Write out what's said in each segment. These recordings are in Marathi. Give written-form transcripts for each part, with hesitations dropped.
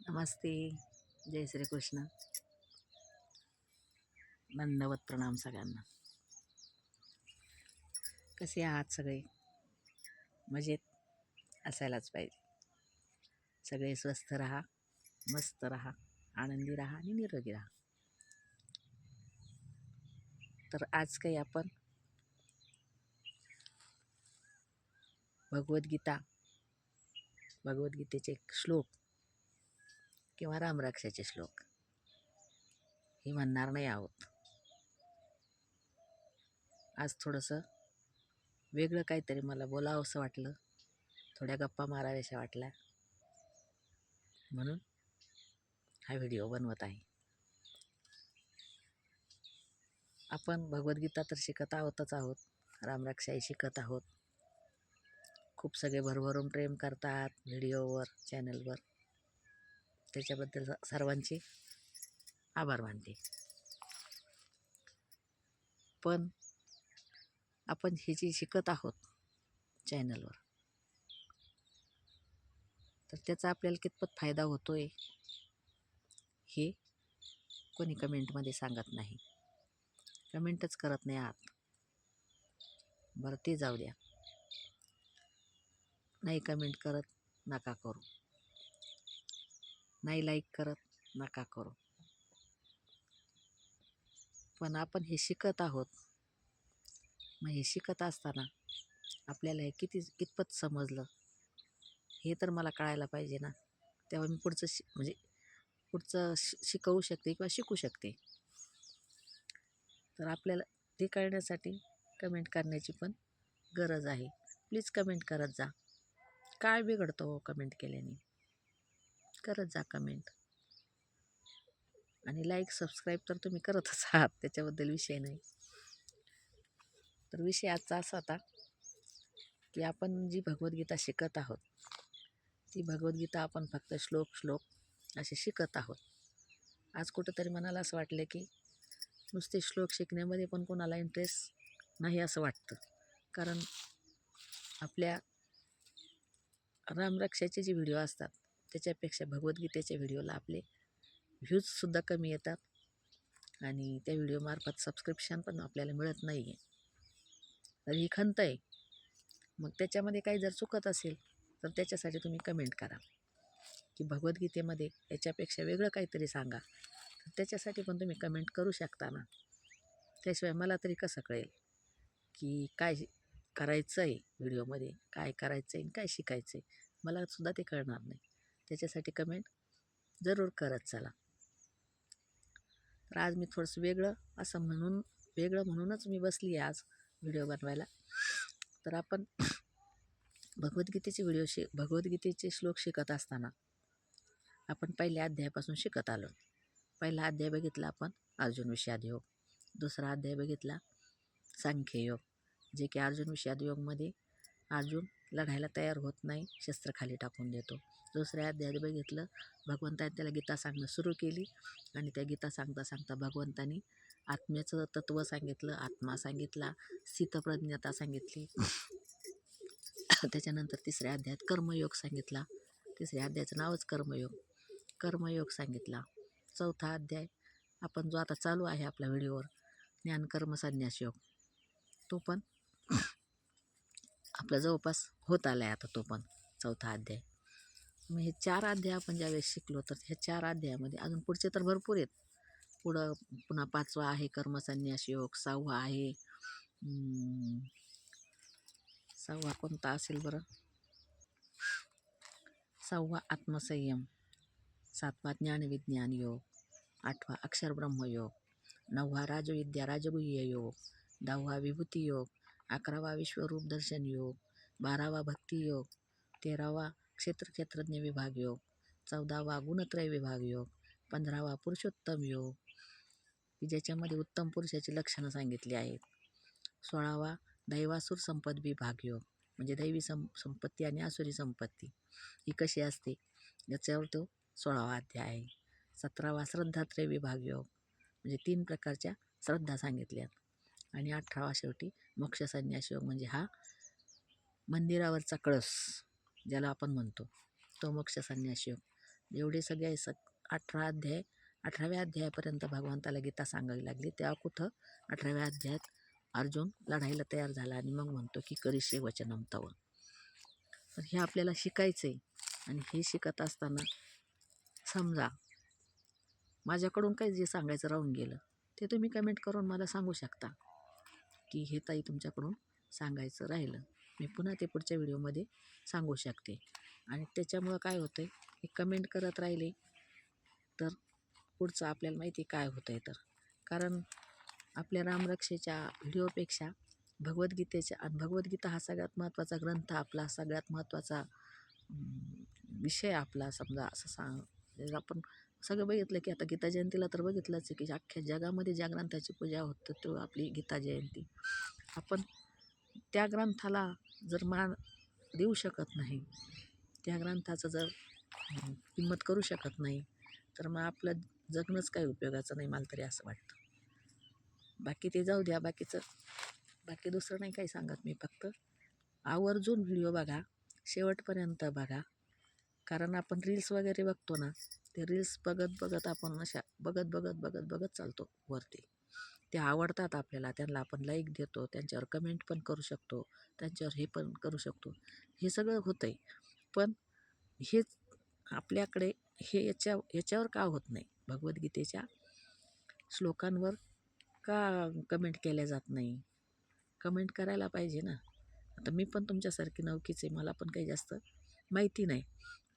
नमस्ते. जय श्री कृष्ण. दंडवत प्रणाम सगळ्यांना. कसे आहात सगळे? मजेत असायलाच पाहिजे. सगळे स्वस्थ राहा, मस्त राहा, आनंदी राहा आणि निरोगी राहा. तर आज काही आपण भगवद्गीतेचे एक श्लोक किंवा रामरक्षाचे श्लोक हे म्हणणार नाही आहोत. आज थोडंसं वेगळं काहीतरी मला बोलावं असं वाटलं, थोड्या गप्पा माराव्याशा वाटल्या, म्हणून हा व्हिडिओ बनवत आहे. आपण भगवद्गीता तर शिकत आहोत, रामरक्षाही शिकत आहोत. खूप सगळे भरभरून प्रेम करतात व्हिडिओवर, चॅनलवर. त्याच्याबद्दल सर्वांचे आभार मानते. पण आपण हे जे शिकत आहोत चॅनलवर, तर त्याचा आपल्याला कितपत फायदा होतोय हे कोणी कमेंटमध्ये सांगत नाही, कमेंटच करत नाही आहात. बरं, ते जाऊ द्या. नाही कमेंट करत नका करू, नाही लाईक करत नका करू. पण आपण हे शिकत आहोत, मग हे शिकत असताना आपल्याला हे कितपत समजलं हे तर मला कळायला पाहिजे ना. तेव्हा मी पुढचं शिकवू शकते किंवा शिकू शकते. तर आपल्याला ते कळण्यासाठी कमेंट करण्याची पण गरज आहे. प्लीज कमेंट करत जा. काय बिघडतं हो कमेंट केल्याने? करत जा कमेंट. आणि लाईक सबस्क्राईब तर तुम्ही करतच आहात, त्याच्याबद्दल विषय नाही. तर विषय आजचा असा होता की आपण जी भगवद्गीता शिकत आहोत, ती भगवद्गीता आपण फक्त श्लोक असे शिकत आहोत. आज कुठंतरी मनाला असं वाटलं की नुसते श्लोक शिकण्यामध्ये पण कोणाला इंटरेस्ट नाही असं वाटतं. कारण आपल्या रामरक्षाचे जे व्हिडिओ असतात त्याच्यापेक्षा भगवद्गीतेच्या व्हिडिओला आपले व्ह्यूजसुद्धा कमी येतात आणि त्या व्हिडिओमार्फत सबस्क्रिप्शन पण आपल्याला मिळत नाही आहे. तर ही खंत आहे. मग त्याच्यामध्ये काही जर चुकत असेल तर त्याच्यासाठी तुम्ही कमेंट करा की भगवद्गीतेमध्ये याच्यापेक्षा वेगळं काहीतरी सांगा. तर त्याच्यासाठी पण तुम्ही कमेंट करू शकता ना. त्याशिवाय मला तरी कसं कळेल की काय करायचं आहे व्हिडिओमध्ये, काय करायचं आहे, काय शिकायचं आहे, मला सुद्धा ते कळणार नाही. त्याच्यासाठी कमेंट जरूर करत चला. तर आज मी थोडंसं वेगळं म्हणूनच मी बसली आहे आज व्हिडिओ बनवायला. तर आपण भगवद्गीतेचे श्लोक शिकत असताना आपण पहिल्या अध्यायापासून शिकत आलो. पहिला अध्याय बघितला आपण अर्जुन विषाद योग. दुसरा अध्याय बघितला सांख्ययोग, जे की अर्जुन विषाद योगमध्ये अर्जुन लढायला तयार होत नाही, शस्त्र खाली टाकून देतो. दुसऱ्या अध्यायात बघितलं भगवंताने त्याला गीता सांगणं सुरू केली आणि त्या गीता सांगता सांगता भगवंतानी आत्म्याचं तत्त्व सांगितलं, आत्मा सांगितला, स्थितप्रज्ञता सांगितली. त्याच्यानंतर तिसऱ्या अध्यायात कर्मयोग सांगितला. तिसऱ्या अध्यायाचं नावच कर्मयोग सांगितला. चौथा अध्याय आपण जो आता चालू आहे आपल्या व्हिडिओवर, ज्ञानकर्म संन्यास योग, तो पण आपला जवळपास होत आला आहे आता, तो पण चौथा अध्याय. मग हे 4 अध्याय आपण ज्यावेळेस शिकलो, तर ह्या 4 अध्यायामध्ये अजून पुढचे तर भरपूर आहेत. पुन्हा 5वा आहे कर्मसन्यास योग, 6वा आहे 6वा कोणता असेल बरं, 6वा आत्मसंयम, 7वा ज्ञानविज्ञान योग, 8वा अक्षरब्रह्म योग, 9वा राजविद्या राजगुह्य योग, 10वा विभूती योग, 11वा विश्वरूप दर्शन योग, 12वा भक्ती योग, 13वा क्षेत्रज्ञ विभाग योग, 14वा गुणत्रय विभाग योग, 15वा पुरुषोत्तम योग, की ज्याच्यामध्ये उत्तम पुरुषाची लक्षणं सांगितली आहेत, 16वा दैवासुर संपद विभाग योग, म्हणजे दैवी संपत्ती आणि आसुरी संपत्ती ही कशी असते याच्यावर तो 16वा अध्याय आहे. 17वा श्रद्धात्रय विभाग योग, म्हणजे 3 प्रकारच्या श्रद्धा सांगितल्यात. आणि 18वा शेवटी मोक्ष संन्यास योग, म्हणजे हा मंदिरावरचा कळस ज्याला आपण म्हणतो, तो मोक्ष संन्यास योग. एवढे सगळे 18व्या अध्यायापर्यंत भगवंताला गीता सांगावी लागली, तेव्हा कुठं 18व्या अध्यायात अर्जुन लढायला तयार झाला आणि मग म्हणतो की करिष्ये वचनं तव. तर हे आपल्याला शिकायचं आहे. आणि हे शिकत असताना समजा माझ्याकडून काही जे सांगायचं राहून गेलं ते तुम्ही कमेंट करून मला सांगू शकता की हे ताई तुमच्याकडून सांगायचं राहिलं, मी पुन्हा ते पुढच्या व्हिडिओमध्ये सांगू शकते. आणि त्याच्यामुळं काय होतं आहे, हे कमेंट करत राहिले तर पुढचं आपल्याला माहिती काय होतं आहे. तर कारण आपल्या रामरक्षेच्या व्हिडिओपेक्षा भगवद्गीतेच्या, आणि भगवद्गीता हा सगळ्यात महत्त्वाचा ग्रंथ आपला, सगळ्यात महत्त्वाचा विषय आपला. समजा असं आपण सगळं बघितलं की आता गीता जयंतीला तर बघितलंच आहे की अख्ख्या जगामध्ये ज्या ग्रंथाची पूजा होतं तो आपली गीता जयंती. आपण त्या ग्रंथाला जर मान देऊ शकत नाही, त्या ग्रंथाचं जर किंमत करू शकत नाही, तर मग आपलं जगणंच काही उपयोगाचं नाही, मला तरी असं वाटतं. बाकी ते जाऊ द्या, बाकी दुसरं नाही काही सांगत मी. फक्त आवर्जून व्हिडिओ बघा, शेवटपर्यंत बघा. कारण आपण रील्स वगैरे बघतो ना, ते रील्स बघत आपण अशा बघत चालतो वरती. ते आवडतात आपल्याला, त्यांना आपण लाईक देतो, त्यांच्यावर कमेंट पण करू शकतो, त्यांच्यावर हे पण करू शकतो. हे सगळं होतं आहे. पण हेच आपल्याकडे हे याच्यावर का होत नाही, भगवद्गीतेच्या श्लोकांवर का कमेंट केल्या जात नाही? कमेंट करायला पाहिजे ना. आता मी पण तुमच्यासारखी नवखीच आहे, मला पण काही जास्त माहिती नाही.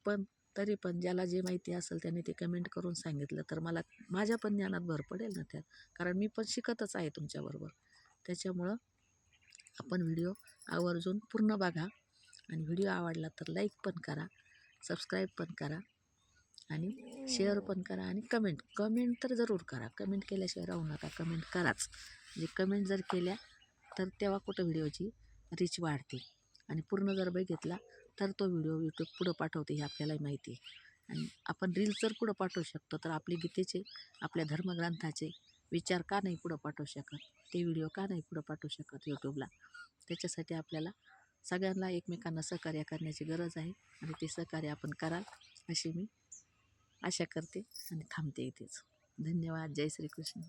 पण तरी पण ज्याला जे माहिती असेल त्याने ते कमेंट करून सांगितलं तर मला माझ्या पण ज्ञानात भर पडेल ना त्यात. कारण मी पण शिकतच आहे तुमच्याबरोबर. त्याच्यामुळं आपण व्हिडिओ आवर्जून पूर्ण बघा. आणि व्हिडिओ आवडला तर लाईक पण करा, सबस्क्राईब पण करा, आणि शेअर पण करा, आणि कमेंट तर जरूर करा. कमेंट केल्याशिवाय राहू नका, कमेंट कराच. म्हणजे कमेंट जर केल्या तर तेव्हा कुठं व्हिडिओची रीच वाढते. आणि पूर्ण जर बघितला तर तो व्हिडिओ यूट्यूब पुढं पाठवते, हे आपल्यालाही माहिती आहे. आणि आपण रील्स जर पुढं पाठवू शकतो तर आपले गीतेचे, आपल्या धर्मग्रंथाचे विचार का नाही पुढं पाठवू शकत, ते व्हिडिओ का नाही पुढं पाठवू शकत यूट्यूबला? त्याच्यासाठी आपल्याला सगळ्यांना एकमेकांना सहकार्य करण्याची गरज आहे. आणि ते सहकार्य आपण कराल अशी मी आशा करते आणि थांबते इथेच. धन्यवाद. जय श्रीकृष्ण.